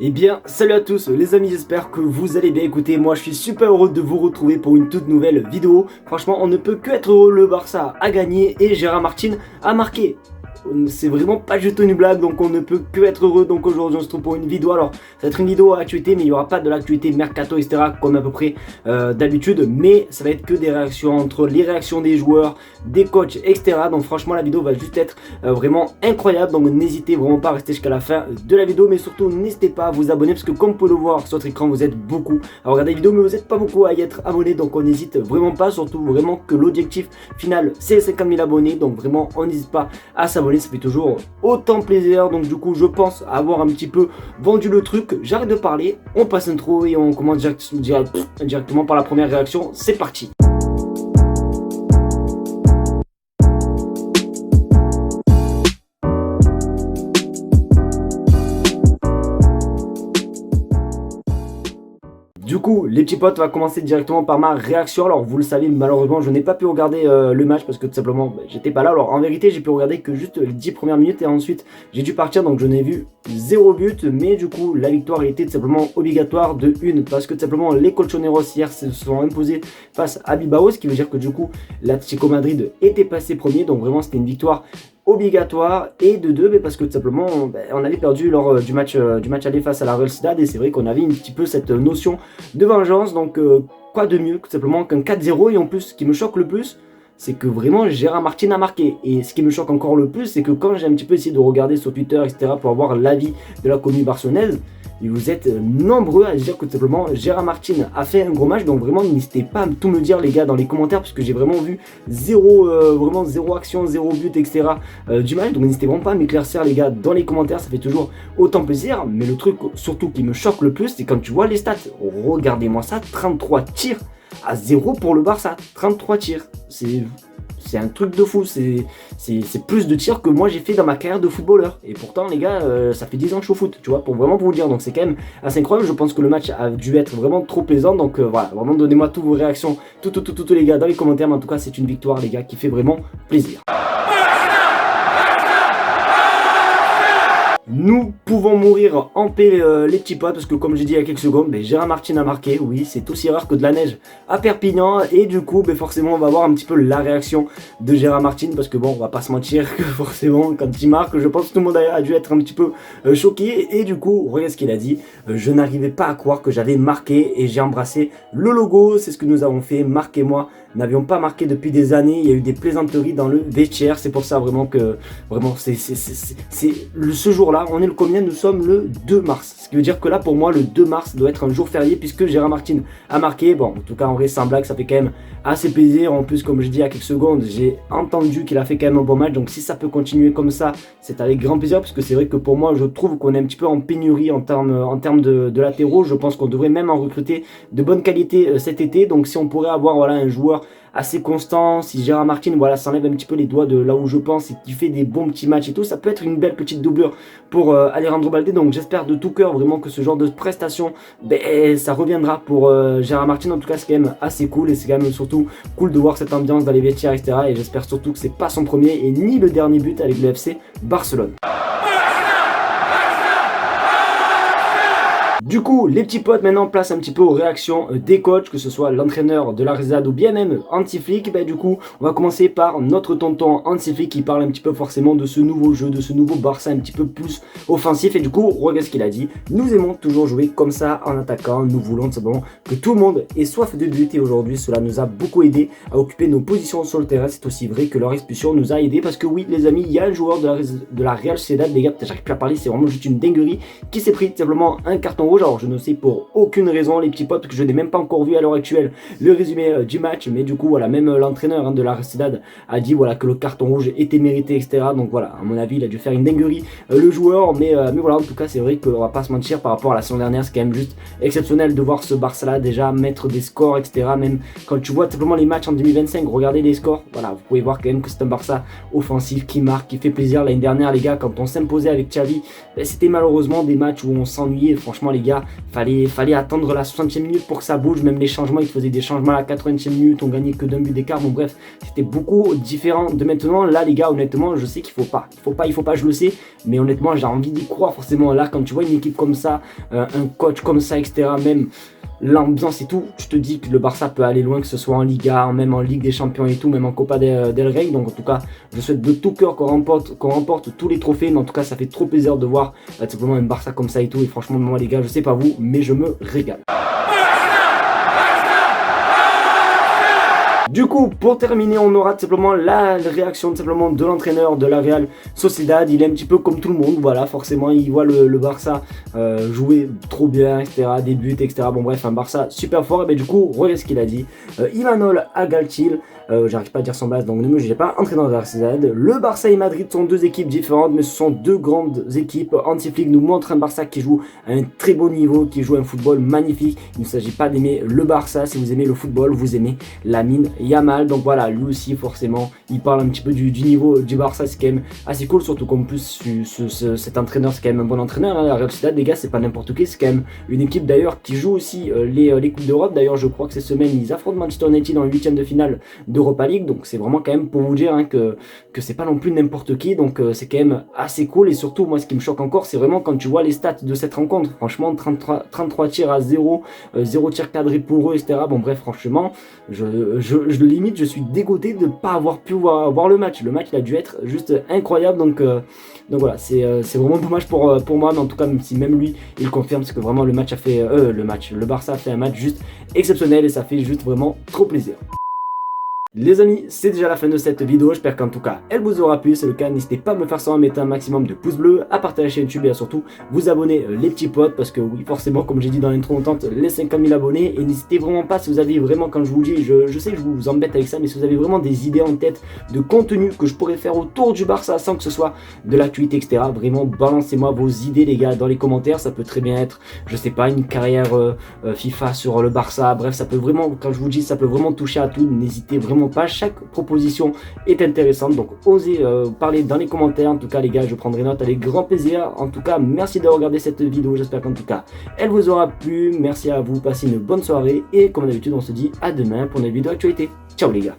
Eh bien, salut à tous les amis, j'espère que vous allez bien. Écoutez, moi je suis super heureux de vous retrouver pour une toute nouvelle vidéo. Franchement, on ne peut que être heureux, le Barça a gagné et Gérard Martin a marqué. C'est vraiment pas du tout une blague, donc on ne peut que être heureux. Donc aujourd'hui on se trouve pour une vidéo. Alors ça va être une vidéo à actualité, mais il n'y aura pas de l'actualité mercato etc comme à peu près d'habitude, mais ça va être que des réactions entre les réactions des joueurs, des coachs etc. Donc franchement la vidéo va juste être vraiment incroyable, donc n'hésitez vraiment pas à rester jusqu'à la fin de la vidéo, mais surtout n'hésitez pas à vous abonner parce que comme vous pouvez le voir sur votre écran, vous êtes beaucoup à regarder la vidéo mais vous n'êtes pas beaucoup à y être abonné, donc on n'hésite vraiment pas, surtout vraiment que l'objectif final c'est les 50 000 abonnés, donc vraiment on n'hésite pas à s'abonner, ça fait toujours autant plaisir. Donc du coup je pense avoir un petit peu vendu le truc, j'arrête de parler, on passe intro et on commence directement par la première réaction, c'est parti. Du coup, les petits potes, on va commencer directement par ma réaction. Alors, vous le savez, malheureusement, je n'ai pas pu regarder le match parce que tout simplement, j'étais pas là. Alors, en vérité, j'ai pu regarder que juste les 10 premières minutes et ensuite, j'ai dû partir. Donc, je n'ai vu 0 but. Mais du coup, la victoire était tout simplement obligatoire de une parce que tout simplement, les Colchoneros hier se sont imposés face à Bilbao. Ce qui veut dire que du coup, l'Atlético Madrid était passé premier. Donc, vraiment, c'était une victoire obligatoire, et de deux parce que tout simplement on avait perdu lors du match aller face à la Real Sociedad, et c'est vrai qu'on avait un petit peu cette notion de vengeance. Donc quoi de mieux tout simplement qu'un 4-0, et en plus ce qui me choque le plus c'est que vraiment Gérard Martin a marqué. Et ce qui me choque encore le plus, c'est que quand j'ai un petit peu essayé de regarder sur Twitter etc pour avoir l'avis de la commune barcelonaise, et vous êtes nombreux à dire que tout simplement Gérard Martin a fait un gros match. Donc vraiment n'hésitez pas à tout me dire les gars dans les commentaires, parce que j'ai vraiment vu vraiment zéro action, zéro but etc du match. Donc n'hésitez vraiment pas à m'éclaircir les gars dans les commentaires, ça fait toujours autant plaisir. Mais le truc surtout qui me choque le plus, c'est quand tu vois les stats. Regardez-moi ça, 33 tirs à 0 pour le Barça, 33 tirs, c'est un truc de fou, c'est plus de tirs que moi j'ai fait dans ma carrière de footballeur. Et pourtant les gars, ça fait 10 ans que je suis au foot, tu vois, pour vraiment vous le dire. Donc c'est quand même assez incroyable, je pense que le match a dû être vraiment trop plaisant. Donc voilà, vraiment donnez-moi toutes vos réactions, tous les gars dans les commentaires. Mais en tout cas c'est une victoire les gars qui fait vraiment plaisir. Nous pouvons mourir en paix les petits potes, parce que comme j'ai dit il y a quelques secondes, Gérard Martin a marqué. Oui, c'est aussi rare que de la neige à Perpignan. Et du coup forcément on va voir un petit peu la réaction de Gérard Martin, parce que bon, on va pas se mentir que forcément quand il marque, je pense que tout le monde a dû être un petit peu choqué. Et du coup regardez ce qu'il a dit: je n'arrivais pas à croire que j'avais marqué et j'ai embrassé le logo, c'est ce que nous avons fait, marquez-moi. N'avions pas marqué depuis des années, il y a eu des plaisanteries dans le vestiaire. C'est pour ça vraiment que ce jour-là, on est le combien? Nous sommes le 2 mars. Ce qui veut dire que là pour moi le 2 mars doit être un jour férié, puisque Gérard Martin a marqué. Bon, en tout cas en vrai sans blague, ça fait quand même assez plaisir. En plus comme je dis il y a quelques secondes, j'ai entendu qu'il a fait quand même un bon match. Donc si ça peut continuer comme ça, c'est avec grand plaisir, parce que c'est vrai que pour moi je trouve qu'on est un petit peu en pénurie en termes de latéraux. Je pense qu'on devrait même en recruter de bonne qualité cet été. Donc si on pourrait avoir voilà un joueur assez constant, si Gérard Martin voilà s'enlève un petit peu les doigts de là où je pense et qui fait des bons petits matchs et tout, ça peut être une belle petite doublure pour Alejandro Balde. Donc j'espère de tout cœur vraiment que ce genre de prestation ça reviendra pour Gérard Martin. En tout cas c'est quand même assez cool, et c'est quand même surtout cool de voir cette ambiance dans les vestiaires etc. Et j'espère surtout que c'est pas son premier et ni le dernier but avec le FC Barcelone. Du coup, les petits potes, maintenant place un petit peu aux réactions des coachs, que ce soit l'entraîneur de la Real Sociedad ou bien même Hansi Flick. Du coup, on va commencer par notre tonton Hansi Flick qui parle un petit peu forcément de ce nouveau jeu, de ce nouveau Barça un petit peu plus offensif. Et du coup, regarde ce qu'il a dit: nous aimons toujours jouer comme ça en attaquant, nous voulons tout simplement que tout le monde ait soif de but, et aujourd'hui cela nous a beaucoup aidé à occuper nos positions sur le terrain. C'est aussi vrai que leur expulsion nous a aidé, parce que oui les amis, il y a un joueur de la Real Sociedad, les gars, peut-être j'arrive plus à parler, c'est vraiment juste une dinguerie, qui s'est pris tout simplement un carton rouge. Alors je ne sais pour aucune raison les petits potes, parce que je n'ai même pas encore vu à l'heure actuelle le résumé du match, mais du coup voilà, même l'entraîneur de la Real Sociedad a dit voilà que le carton rouge était mérité etc. Donc voilà, à mon avis il a dû faire une dinguerie le joueur, mais voilà, en tout cas c'est vrai qu'on va pas se mentir, par rapport à la saison dernière c'est quand même juste exceptionnel de voir ce Barça là déjà mettre des scores etc. Même quand tu vois simplement les matchs en 2025, regardez les scores, voilà, vous pouvez voir quand même que c'est un Barça offensif qui marque, qui fait plaisir. L'année dernière les gars, quand on s'imposait avec Xavi, c'était malheureusement des matchs où on s'ennuyait. Franchement les gars, gars, fallait attendre la 60e minute pour que ça bouge. Même les changements, ils faisaient des changements à la 80e minute, on gagnait que d'un but d'écart. Bon bref, c'était beaucoup différent de maintenant. Là les gars, honnêtement, je sais qu'il faut pas, je le sais, mais honnêtement j'ai envie d'y croire forcément. Là quand tu vois une équipe comme ça, un coach comme ça, etc., même l'ambiance et tout, je te dis que le Barça peut aller loin, que ce soit en Liga, même en Ligue des Champions et tout, même en Copa del Rey. Donc en tout cas, je souhaite de tout cœur qu'on remporte tous les trophées. Mais en tout cas, ça fait trop plaisir de voir tout simplement un Barça comme ça et tout. Et franchement, moi les gars, je sais pas vous, mais je me régale. Du coup, pour terminer, on aura tout simplement la réaction tout simplement de l'entraîneur de la Real Sociedad. Il est un petit peu comme tout le monde, voilà, forcément, il voit le Barça jouer trop bien, etc., des buts, etc. Bon bref, un Barça super fort. Et bien du coup, regardez ce qu'il a dit. Imanol Agaltil, j'arrive pas à dire son base, donc ne me jugez pas, entraîneur de la Sociedad. Le Barça et Madrid sont deux équipes différentes, mais ce sont deux grandes équipes. Anti-Flick nous montre un Barça qui joue à un très beau niveau, qui joue un football magnifique. Il ne s'agit pas d'aimer le Barça, si vous aimez le football, vous aimez Lamine Yamal. Donc voilà, lui aussi forcément il parle un petit peu du niveau du Barça. C'est quand même assez cool, surtout qu'en plus cet entraîneur c'est quand même un bon entraîneur, hein. La Real Sociedad, les gars, c'est pas n'importe qui, c'est quand même une équipe d'ailleurs qui joue aussi les Coupes d'Europe. D'ailleurs je crois que cette semaine ils affrontent Manchester United en 8e de finale d'Europa League, donc c'est vraiment quand même pour vous dire, hein, que c'est pas non plus n'importe qui. Donc c'est quand même assez cool. Et surtout moi ce qui me choque encore, c'est vraiment quand tu vois les stats de cette rencontre. Franchement 33 tirs à 0, 0 tir cadré pour eux, etc. Bon bref, franchement limite je suis dégoûté de ne pas avoir pu voir le match. Le match il a dû être juste incroyable. Donc voilà, c'est vraiment dommage pour moi, mais en tout cas même si même lui il confirme, c'est que vraiment le match a fait le Barça a fait un match juste exceptionnel et ça fait juste vraiment trop plaisir. Les amis, c'est déjà la fin de cette vidéo, j'espère qu'en tout cas elle vous aura plu. Si c'est le cas, n'hésitez pas à me faire ça en mettant un maximum de pouces bleus, à partager la chaîne YouTube et à surtout vous abonner les petits potes, parce que oui forcément comme j'ai dit dans l'intro, on tente les 50 000 abonnés. Et n'hésitez vraiment pas, si vous avez vraiment, quand je vous dis, je sais que je vous embête avec ça, mais si vous avez vraiment des idées en tête de contenu que je pourrais faire autour du Barça sans que ce soit de l'actualité, etc., vraiment balancez-moi vos idées les gars dans les commentaires. Ça peut très bien être, je sais pas, une carrière FIFA sur le Barça, bref, ça peut vraiment, quand je vous dis, ça peut vraiment toucher à tout. N'hésitez vraiment pas, chaque proposition est intéressante, donc osez parler dans les commentaires. En tout cas les gars, je prendrai note avec grand plaisir. En tout cas merci de regarder cette vidéo, j'espère qu'en tout cas elle vous aura plu. Merci à vous, passez une bonne soirée et comme d'habitude on se dit à demain pour une vidéo actualité. Ciao les gars.